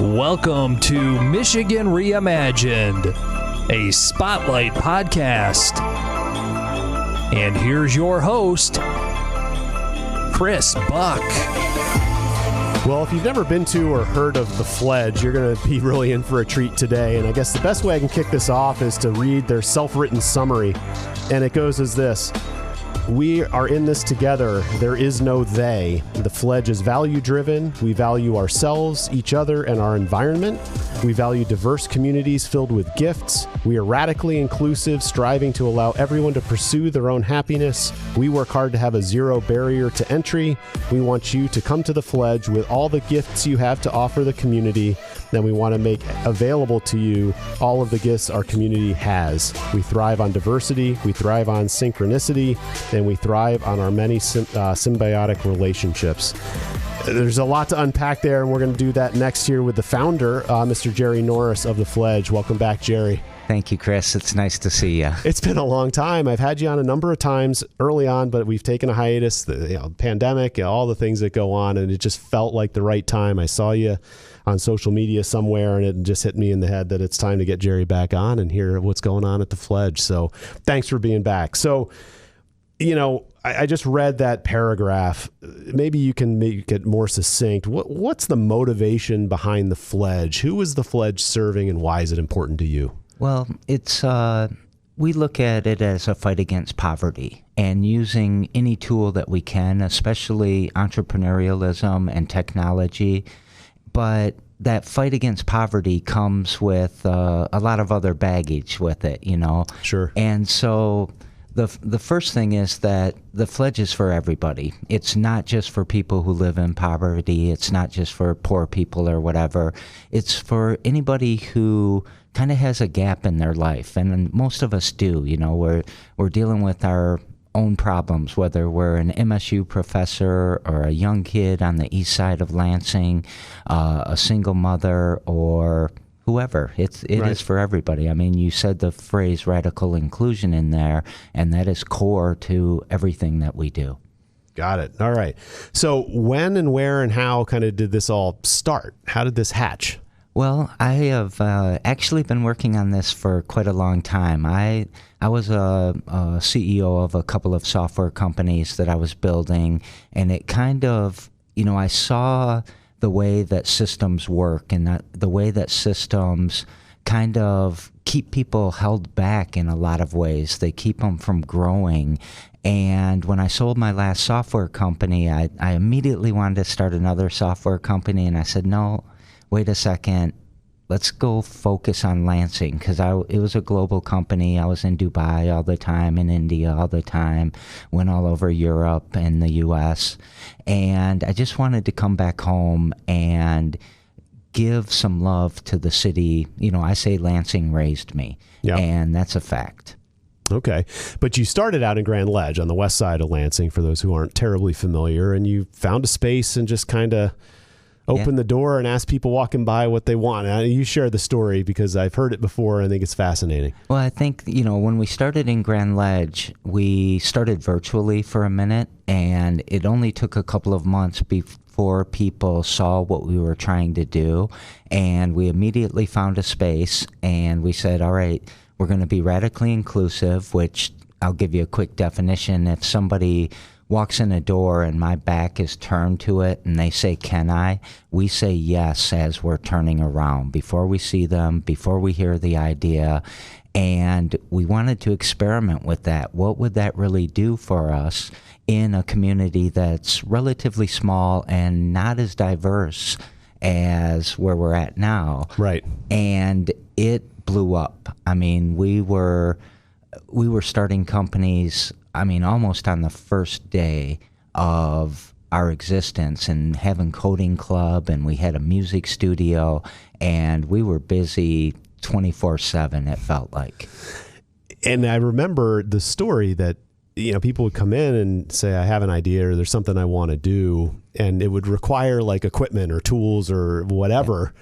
Welcome to Michigan Reimagined, a spotlight podcast. And here's your host, Chris Buck. Well, if you've never been to or heard of the Fledge, you're going to be really in for a treat today. And I guess the best way I can kick this off is to read their self-written summary. And it goes as this. We are in this together. There is no they. The Fledge is value-driven. We value ourselves, each other, and our environment. We value diverse communities filled with gifts. We are radically inclusive, striving to allow everyone to pursue their own happiness. We work hard to have a zero barrier to entry. We want you to come to the Fledge with all the gifts you have to offer the community. Then we want to make available to you all of the gifts our community has. We thrive on diversity. We thrive on synchronicity. And we thrive on our many symbiotic relationships. There's a lot to unpack there, and we're going to do that next year with the founder, Mr. Jerry Norris of the Fledge. Welcome back, Jerry. Thank you, Chris. It's nice to see you. It's been a long time. I've had you on a number of times early on, but we've taken a hiatus, the pandemic, all the things that go on, and it just felt like the right time. I saw you on social media somewhere, and it just hit me in the head that it's time to get Jerry back on and hear what's going on at the Fledge. So thanks for being back. So, you know, I just read that paragraph. Maybe you can make it more succinct. What's the motivation behind the Fledge? Who is the Fledge serving, and why is it important to you? Well, it's we look at it as a fight against poverty and using any tool that we can, especially entrepreneurialism and technology. But that fight against poverty comes with a lot of other baggage with it, you know. Sure. And so the first thing is that the Fledge is for everybody. It's not just for people who live in poverty. It's not just for poor people or whatever. It's for anybody who kind of has a gap in their life, and most of us do. You know, we're dealing with our own problems, whether we're an MSU professor or a young kid on the east side of Lansing, a single mother, or whoever. It Right. is for everybody. I mean, you said the phrase radical inclusion in there, and that is core to everything that we do. Got it. All right. So when and where and how kind of did this all start? How did this hatch? Well, I have actually been working on this for quite a long time. I was a CEO of a couple of software companies that I was building, and it kind of, you know, I saw the way that systems work and that the way that systems kind of keep people held back in a lot of ways. They keep them from growing. And when I sold my last software company, I immediately wanted to start another software company, and I said, no, wait a second, let's go focus on Lansing, because it was a global company. I was in Dubai all the time, in India all the time, went all over Europe and the U.S., and I just wanted to come back home and give some love to the city. You know, I say Lansing raised me, and that's a fact. Okay. But you started out in Grand Ledge on the west side of Lansing, for those who aren't terribly familiar, and you found a space and just kind of open the door and ask people walking by what they want. You share the story because I've heard it before. I think it's fascinating. Well, I think, you know, when we started in Grand Ledge, we started virtually for a minute, and it only took a couple of months before people saw what we were trying to do. And we immediately found a space, and we said, all right, we're going to be radically inclusive, which I'll give you a quick definition. If somebody walks in a door and my back is turned to it and they say, can I? We say yes as we're turning around, before we see them, before we hear the idea. And we wanted to experiment with that. What would that really do for us in a community that's relatively small and not as diverse as where we're at now? Right. And it blew up. I mean, we were starting companies, I mean, almost on the first day of our existence, and having coding club, and we had a music studio, and we were busy 24/7, it felt like. And I remember the story that, you know, people would come in and say, I have an idea, or there's something I want to do, and it would require like equipment or tools or whatever.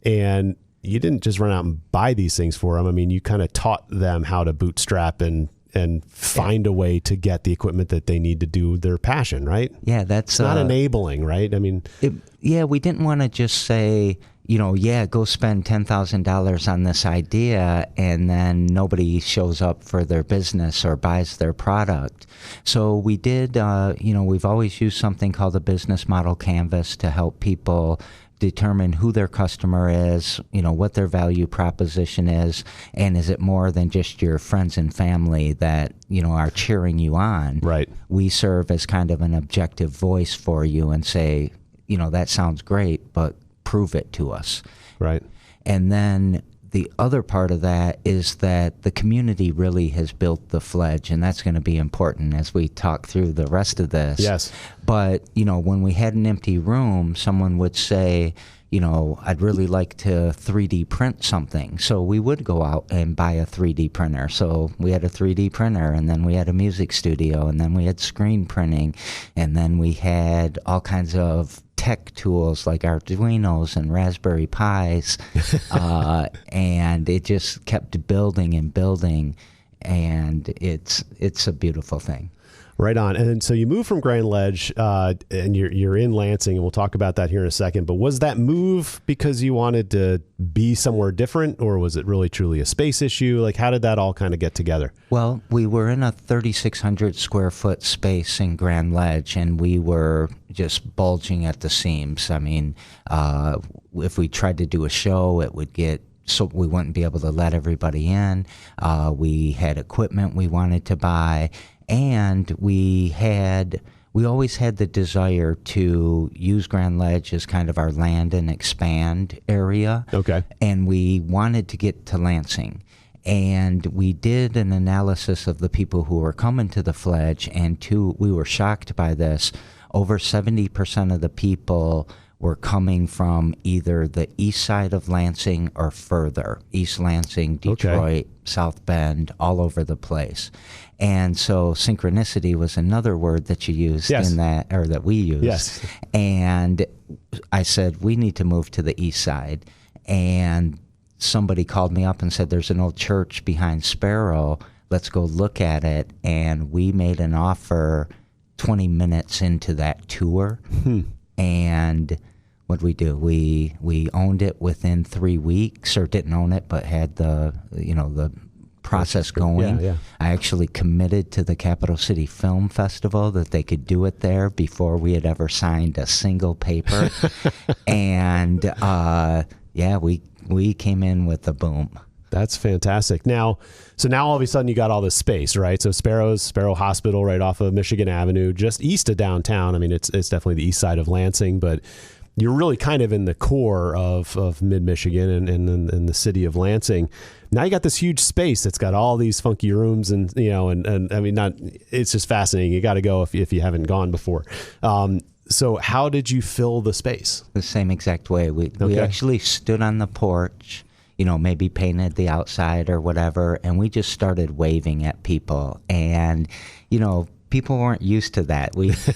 Yeah. And you didn't just run out and buy these things for them. I mean, you kind of taught them how to bootstrap and find a way to get the equipment that they need to do their passion, right? Yeah, that's it's not enabling, right? I mean, we didn't want to just say, go spend $10,000 on this idea, and then nobody shows up for their business or buys their product. So we did, we've always used something called the business model canvas to help people determine who their customer is, what their value proposition is, and is it more than just your friends and family that, are cheering you on. Right. We serve as kind of an objective voice for you and say, that sounds great, but prove it to us. Right. And then the other part of that is that the community really has built the Fledge, and that's going to be important as we talk through the rest of this. Yes. But, when we had an empty room, someone would say, I'd really like to 3D print something. So we would go out and buy a 3D printer. So we had a 3D printer, and then we had a music studio, and then we had screen printing, and then we had all kinds of tech tools like Arduinos and Raspberry Pis, and it just kept building and building, and it's a beautiful thing. Right on. And so you moved from Grand Ledge, and you're in Lansing, and we'll talk about that here in a second. But was that move because you wanted to be somewhere different, or was it really truly a space issue? Like, how did that all kind of get together? Well, we were in a 3,600 square foot space in Grand Ledge, and we were just bulging at the seams. I mean, if we tried to do a show, it would get so we wouldn't be able to let everybody in. We had equipment we wanted to buy. And we always had the desire to use Grand Ledge as kind of our land and expand area. Okay. And we wanted to get to Lansing. And we did an analysis of the people who were coming to the Fledge, and we were shocked by this. Over 70% of the people were coming from either the east side of Lansing or further. East Lansing, Detroit, South Bend, all over the place. And so synchronicity was another word that you used in that, or that we used. Yes. And I said, we need to move to the east side. And somebody called me up and said, there's an old church behind Sparrow. Let's go look at it. And we made an offer 20 minutes into that tour. And what'd we do? We owned it within 3 weeks, or didn't own it, but had the process going. Yeah. I actually committed to the Capital City Film Festival that they could do it there before we had ever signed a single paper. And we came in with a boom. That's fantastic. Now all of a sudden you got all this space, right? So Sparrow Hospital right off of Michigan Avenue, just east of downtown. I mean, it's definitely the east side of Lansing, but you're really kind of in the core of mid-Michigan and the city of Lansing. Now you got this huge space that's got all these funky rooms, and I mean, it's just fascinating. You got to go if you haven't gone before. So how did you fill the space? The same exact way. We actually stood on the porch, maybe painted the outside or whatever, and we just started waving at people. And, people weren't used to that.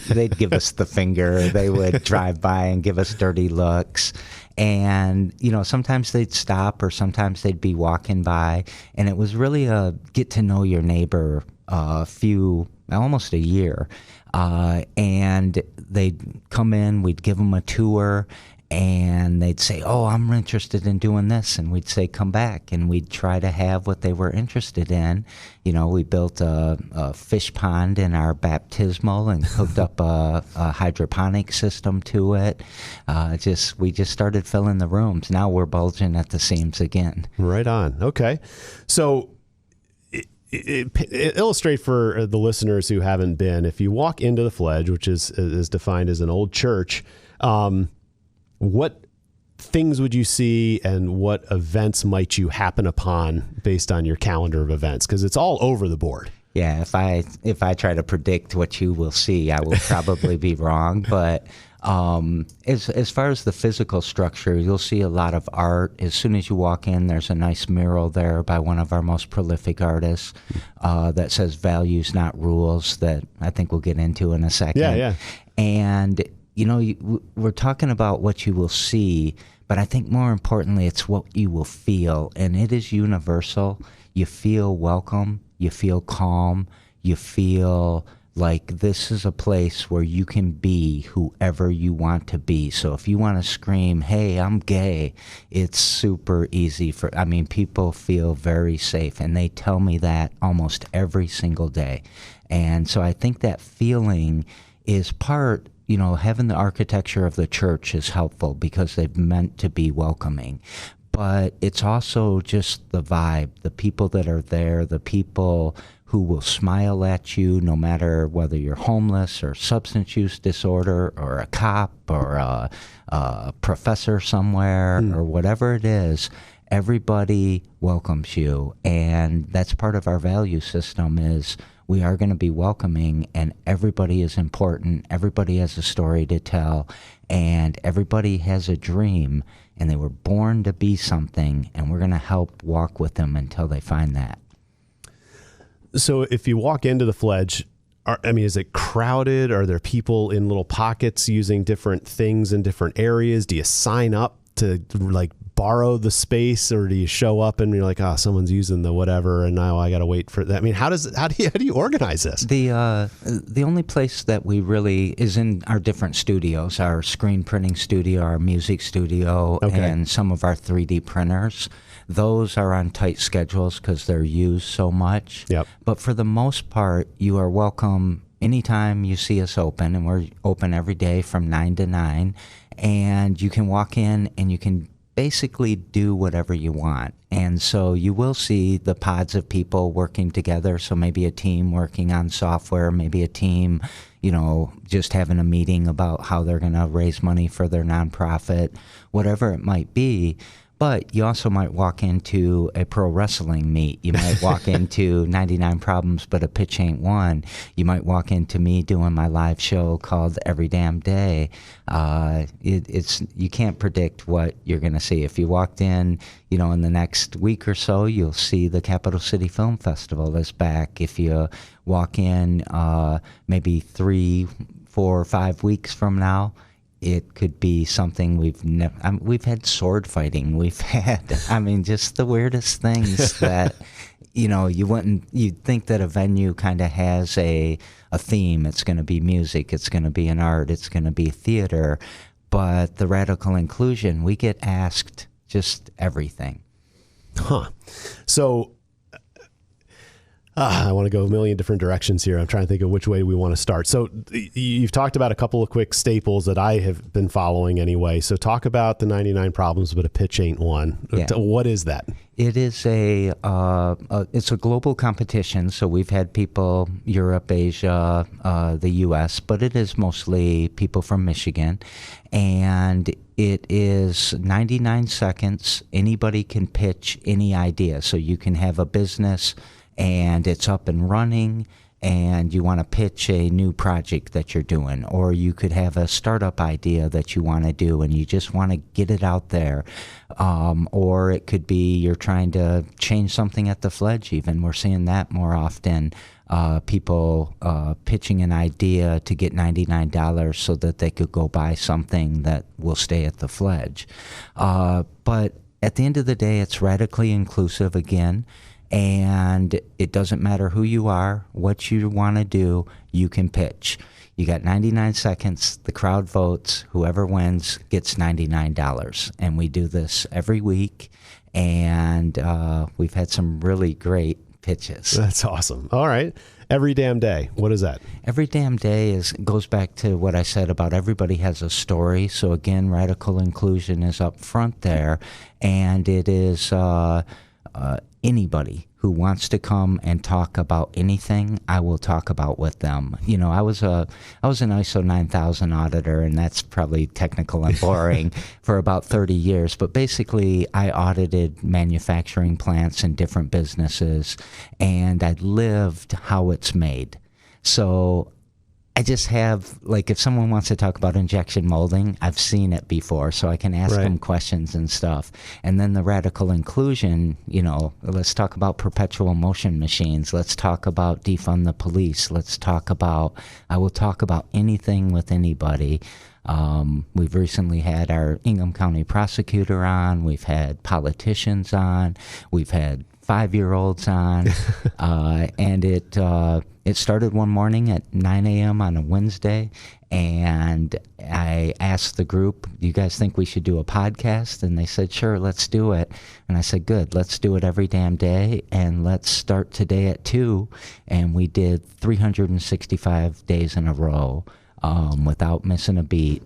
They'd give us the finger. They would drive by and give us dirty looks. And, sometimes they'd stop, or sometimes they'd be walking by. And it was really a get to know your neighbor almost a year. And they'd come in, we'd give them a tour, and they'd say, oh, I'm interested in doing this. And we'd say, come back. And we'd try to have what they were interested in. We built a fish pond in our baptismal and hooked up a hydroponic system to it. We just started filling the rooms. Now we're bulging at the seams again. Right on. Okay. So illustrate for the listeners who haven't been, if you walk into the Fledge, which is defined as an old church, what things would you see, and what events might you happen upon based on your calendar of events? Because it's all over the board. Yeah, if I try to predict what you will see, I will probably be wrong. But as far as the physical structure, you'll see a lot of art. As soon as you walk in, there's a nice mural there by one of our most prolific artists that says "Values, Not Rules," that I think we'll get into in a second. Yeah. And we're talking about what you will see, but I think more importantly, it's what you will feel, and it is universal. You feel welcome, you feel calm, you feel like, this is a place where you can be whoever you want to be. So if you want to scream, hey, I'm gay, it's super easy people feel very safe, and they tell me that almost every single day. And so I think that feeling is part, having the architecture of the church is helpful because they've meant to be welcoming. But it's also just the vibe, the people that are there, the people who will smile at you no matter whether you're homeless or substance use disorder or a cop or a professor somewhere or whatever it is. Everybody welcomes you, and that's part of our value system is we are going to be welcoming, and everybody is important. Everybody has a story to tell, and everybody has a dream, and they were born to be something, and we're going to help walk with them until they find that. So if you walk into the Fledge, is it crowded? Are there people in little pockets using different things in different areas? Do you sign up to borrow the space, or do you show up and you're like, someone's using the whatever, and now I got to wait for that? How do you organize this? The only place that we really is in our different studios, our screen printing studio, our music studio, and some of our 3D printers. Those are on tight schedules because they're used so much. Yep. But for the most part, you are welcome anytime you see us open, and we're open every day from 9 to 9. And you can walk in and you can basically do whatever you want. And so you will see the pods of people working together. So maybe a team working on software, maybe a team, just having a meeting about how they're going to raise money for their nonprofit, whatever it might be. But you also might walk into a pro wrestling meet. You might walk into 99 Problems, but a pitch ain't one. You might walk into me doing my live show called Every Damn Day. You can't predict what you're going to see. If you walked in, in the next week or so, you'll see the Capital City Film Festival is back. If you walk in maybe 3, 4, 5 weeks from now, it could be something we've had sword fighting. We've had, just the weirdest things that, you'd think that a venue kind of has a theme. It's going to be music. It's going to be an art. It's going to be theater. But the radical inclusion, we get asked just everything. Huh. So, I want to go a million different directions here. I'm trying to think of which way we want to start. So you've talked about a couple of quick staples that I have been following anyway. So talk about the 99 Problems, but a pitch ain't one. Yeah. What is that? It is it's a global competition. So we've had people, Europe, Asia, the U.S., but it is mostly people from Michigan. And it is 99 seconds. Anybody can pitch any idea. So you can have a business and it's up and running, and you want to pitch a new project that you're doing, or you could have a startup idea that you want to do and you just want to get it out there, or it could be you're trying to change something at the Fledge. Even we're seeing that more often, people pitching an idea to get $99 so that they could go buy something that will stay at the Fledge. But at the end of the day, it's radically inclusive again. And it doesn't matter who you are, what you want to do, you can pitch. You got 99 seconds, the crowd votes, whoever wins gets $99. And we do this every week, and we've had some really great pitches. That's awesome. All right. Every Damn Day. What is that? Every Damn Day goes back to what I said about everybody has a story. So again, radical inclusion is up front there, and it is anybody who wants to come and talk about anything, I will talk about with them. I was an ISO 9000 auditor, and that's probably technical and boring, for about 30 years. But basically, I audited manufacturing plants and different businesses, and I lived how it's made. So I just have, if someone wants to talk about injection molding, I've seen it before, so I can ask them questions and stuff. And then the radical inclusion, let's talk about perpetual motion machines. Let's talk about defund the police. I will talk about anything with anybody. We've recently had our Ingham County prosecutor on. We've had politicians on. We've had 5-year-olds on, and it started one morning at 9 a.m. on a Wednesday, and I asked the group, "Do you guys think we should do a podcast?" And they said, "Sure, let's do it." And I said, "Good, let's do it every damn day, and let's start today at 2." And we did 365 days in a row without missing a beat,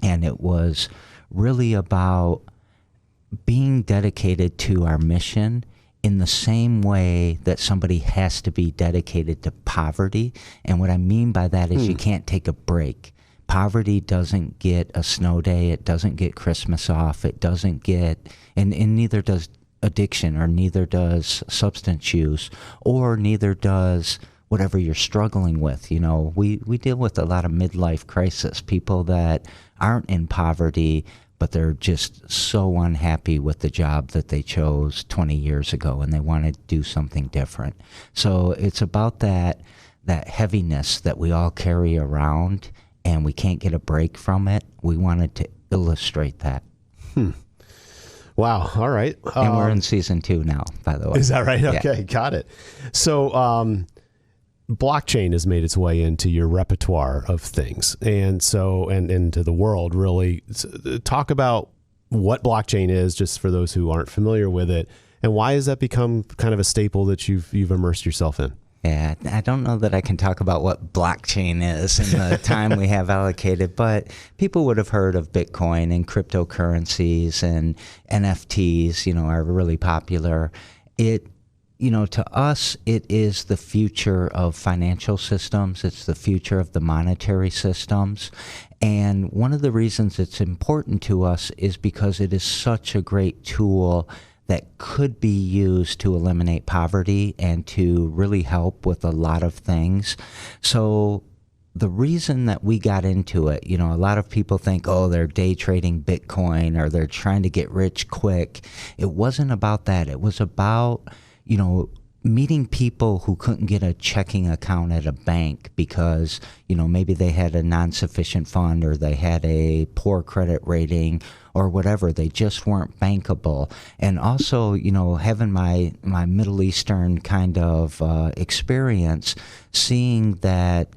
and it was really about being dedicated to our mission in the same way that somebody has to be dedicated to poverty. And what I mean by that is you can't take a break. Poverty doesn't get a snow day. It doesn't get Christmas off. It doesn't get, and neither does addiction, or neither does substance use, or neither does whatever you're struggling with. You know, we deal with a lot of midlife crisis, people that aren't in poverty, but they're just so unhappy with the job that they chose 20 years ago, and they want to do something different. So it's about that heaviness that we all carry around, and we can't get a break from it. We wanted to illustrate that. Wow. All right. And we're in season 2 now, by the way. Is that right? Yeah. Okay. Got it. So, blockchain has made its way into your repertoire of things, and so and into the world, really. Talk about what blockchain is, just for those who aren't familiar with it, and why has that become kind of a staple that you've immersed yourself in? Yeah, I don't know that I can talk about what blockchain is in the time we have allocated, but people would have heard of Bitcoin and cryptocurrencies, and NFTs, you know, are really popular. You know, to us, it is the future of financial systems. It's the future of the monetary systems. And one of the reasons it's important to us is because it is such a great tool that could be used to eliminate poverty and to really help with a lot of things. So the reason that we got into it, you know, a lot of people think, oh, they're day trading Bitcoin or they're trying to get rich quick. It wasn't about that. It was about, you know, meeting people who couldn't get a checking account at a bank because, you know, maybe they had a non-sufficient fund or they had a poor credit rating or whatever. They just weren't bankable. And also, you know, having my Middle Eastern kind of experience, seeing that,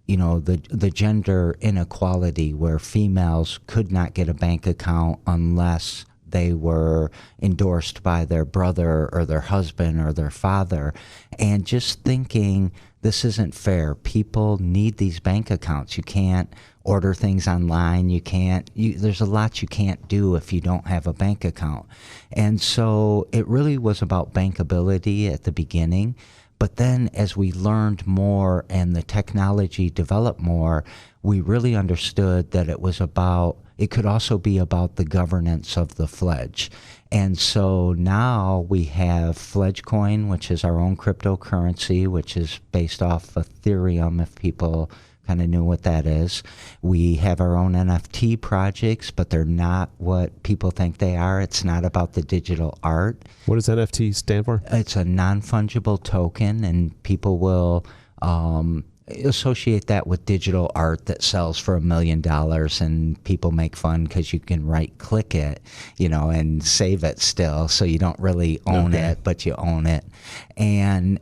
you know, the gender inequality where females could not get a bank account unless they were endorsed by their brother or their husband or their father, and just thinking this isn't fair. People need these bank accounts. You can't order things online. There's a lot you can't do if you don't have a bank account. And so it really was about bankability at the beginning. But then as we learned more and the technology developed more, we really understood that it could also be about the governance of the Fledge. And so now we have Fledgecoin, which is our own cryptocurrency, which is based off Ethereum, if people kind of knew what that is. We have our own NFT projects, but they're not what people think they are. It's not about the digital art. What does NFT stand for? It's a non-fungible token, and people will associate that with digital art that sells for $1 million, and people make fun because you can right-click it, you know, and save it still, so you don't really own it, but you own it. And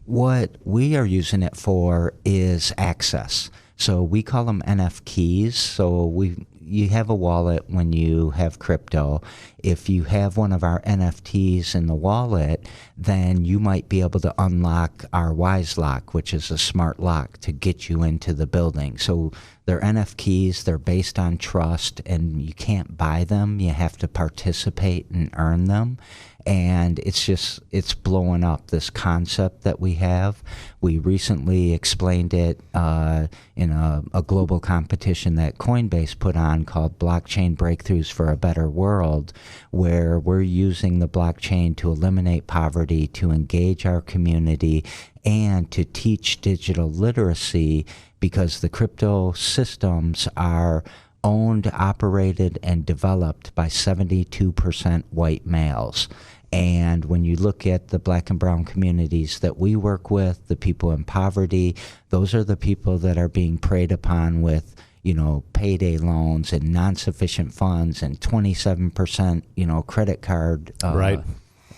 what we are using it for is access. So we call them NF keys. So you have a wallet when you have crypto. If you have one of our NFTs in the wallet, then you might be able to unlock our Wise Lock, which is a smart lock to get you into the building. So they're NF keys. They're based on trust, and you can't buy them. You have to participate and earn them. And it's blowing up, this concept that we have. We recently explained it in a global competition that Coinbase put on called Blockchain Breakthroughs for a Better World, where we're using the blockchain to eliminate poverty, to engage our community, and to teach digital literacy, because the crypto systems are owned, operated, and developed by 72% white males. And when you look at the black and brown communities that we work with, the people in poverty, those are the people that are being preyed upon with, you know, payday loans and non-sufficient funds and 27%, you know, credit card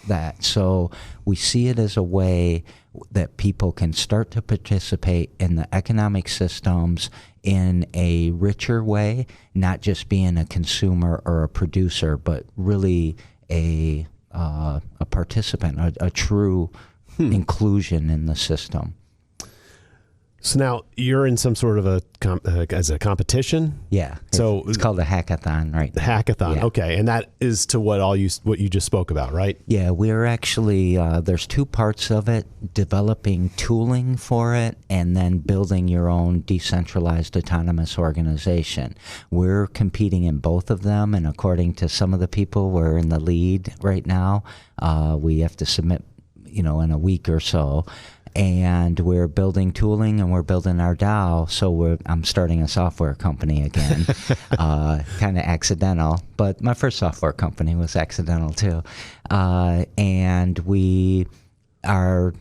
that. So we see it as a way that people can start to participate in the economic systems in a richer way, not just being a consumer or a producer, but really a participant, a true inclusion in the system. So now you're in some sort of a competition. Yeah. So it's called a hackathon, right? The hackathon. Yeah. Okay. And that is to what you just spoke about, right? Yeah, we're actually, there's two parts of it: developing tooling for it and then building your own decentralized autonomous organization. We're competing in both of them, and according to some of the people, we're in the lead right now. We have to submit, in a week or so. And we're building tooling and we're building our DAO. So I'm starting a software company again, kind of accidental. But my first software company was accidental too. And we are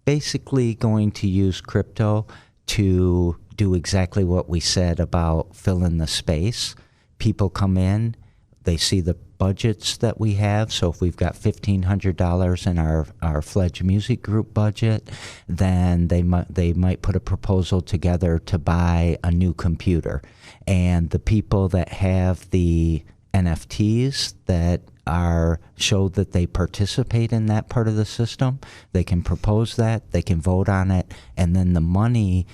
basically going to use crypto to do exactly what we said about filling the space. People come in, they see the budgets that we have. So if we've got $1,500 in our Fledge Music Group budget, then they might put a proposal together to buy a new computer. And the people that have the NFTs that show that they participate in that part of the system, they can propose that, they can vote on it, and then the money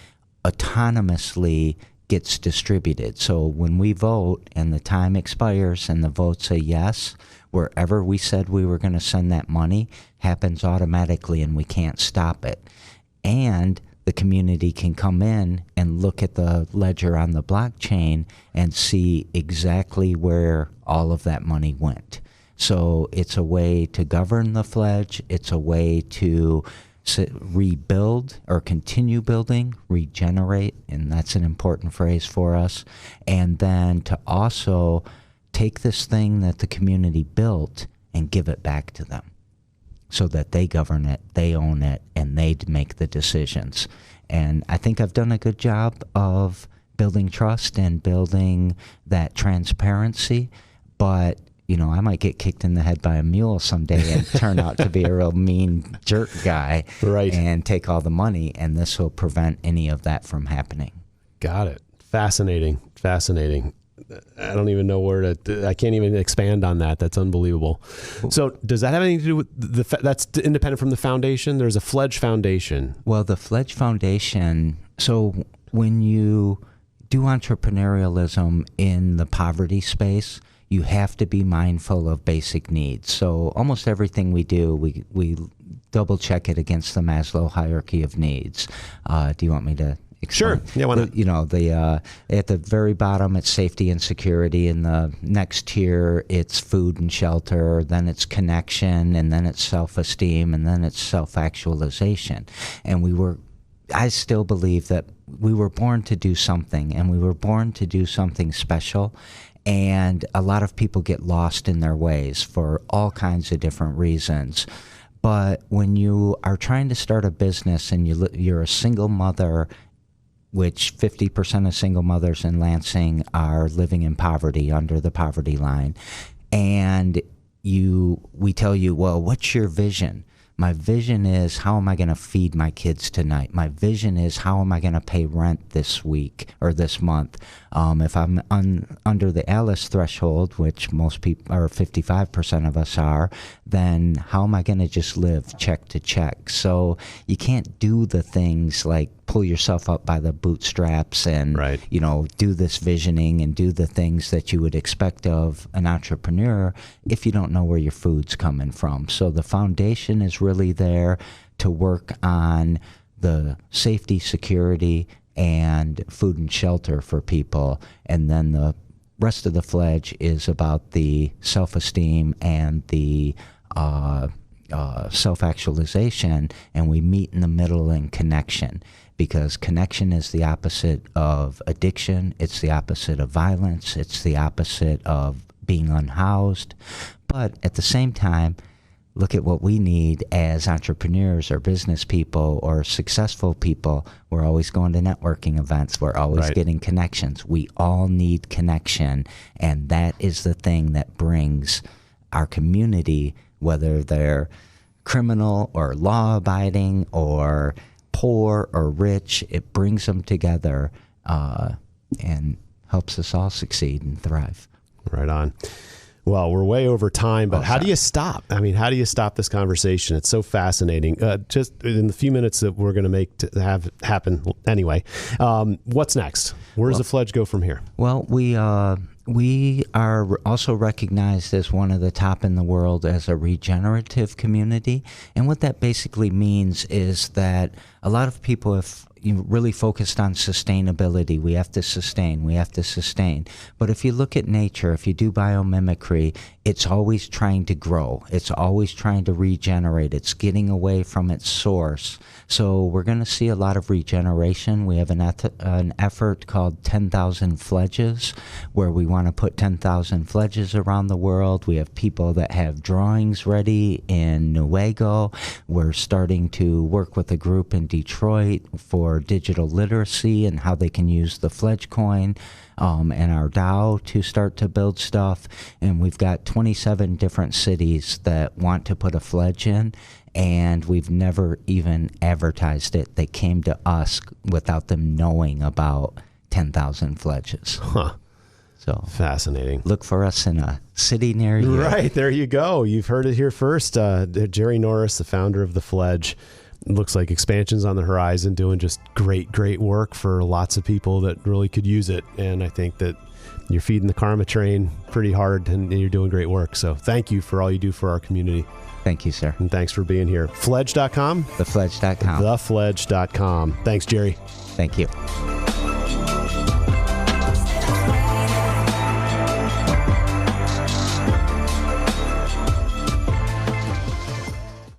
autonomously gets distributed. So when we vote and the time expires and the votes say yes, wherever we said we were going to send that money happens automatically and we can't stop it. And the community can come in and look at the ledger on the blockchain and see exactly where all of that money went. So it's a way to govern the Fledge. It's a way to rebuild or continue building, regenerate, and that's an important phrase for us. And then to also take this thing that the community built and give it back to them so that they govern it, they own it, and they make the decisions. And I think I've done a good job of building trust and building that transparency, but I might get kicked in the head by a mule someday and turn out to be a real mean jerk guy, right, and take all the money, and this will prevent any of that from happening. Got it. Fascinating. I don't even know I can't even expand on that. That's unbelievable. So does that have anything to do with that's independent from the foundation? There's a Fledge Foundation. Well, the Fledge Foundation, so when you do entrepreneurialism in the poverty space, you have to be mindful of basic needs. So almost everything we do, we double check it against the Maslow hierarchy of needs. Do you want me to explain? Sure. Yeah, why not? At the very bottom, it's safety and security. In the next tier, it's food and shelter. Then it's connection, and then it's self-esteem, and then it's self-actualization. And I still believe that we were born to do something, and we were born to do something special. And a lot of people get lost in their ways for all kinds of different reasons. But when you are trying to start a business and you're a single mother, which 50% of single mothers in Lansing are living in poverty, under the poverty line, and we tell you, well, what's your vision? My vision is, how am I going to feed my kids tonight? My vision is, how am I going to pay rent this week or this month? If I'm under the Alice threshold, which most people, or 55% of us are, then how am I going to just live check to check? So you can't do the things like pull yourself up by the bootstraps and, right, do this visioning and do the things that you would expect of an entrepreneur if you don't know where your food's coming from. So the foundation is really there to work on the safety, security, and food and shelter for people. And then the rest of the Fledge is about the self-esteem and the self-actualization, and we meet in the middle in connection, because connection is the opposite of addiction, it's the opposite of violence, it's the opposite of being unhoused. But at the same time, look at what we need as entrepreneurs or business people or successful people. We're always going to networking events. We're always right, getting connections. We all need connection, and that is the thing that brings our community whether they're criminal or law-abiding or poor or rich. It brings them together and helps us all succeed and thrive. Right on. Well, we're way over time, but how do you stop? I mean, how do you stop this conversation? It's so fascinating. Just in the few minutes that we're going to make to have happen anyway, what's next? Where does the Fledge go from here? Well, we are also recognized as one of the top in the world as a regenerative community. And what that basically means is that a lot of people have really focused on sustainability. We have to sustain. But if you look at nature, if you do biomimicry, it's always trying to grow. It's always trying to regenerate. It's getting away from its source. So we're going to see a lot of regeneration. We have an effort called 10,000 Fledges, where we want to put 10,000 Fledges around the world. We have people that have drawings ready in Newaygo. We're starting to work with a group in Detroit for digital literacy and how they can use the Fledgecoin and our DAO to start to build stuff. And we've got 27 different cities that want to put a Fledge in, and we've never even advertised it. They came to us without them knowing about 10,000 Fledges. Huh. So fascinating. Look for us in a city near you. Right, there you go. You've heard it here first. Jerry Norris, the founder of the Fledge. Looks like expansion's on the horizon, doing just great work for lots of people that really could use it. And I think that you're feeding the karma train pretty hard, and you're doing great work. So thank you for all you do for our community. Thank you, sir. And thanks for being here. Fledge.com? Thefledge.com. Thefledge.com. Thanks, Jerry. Thank you.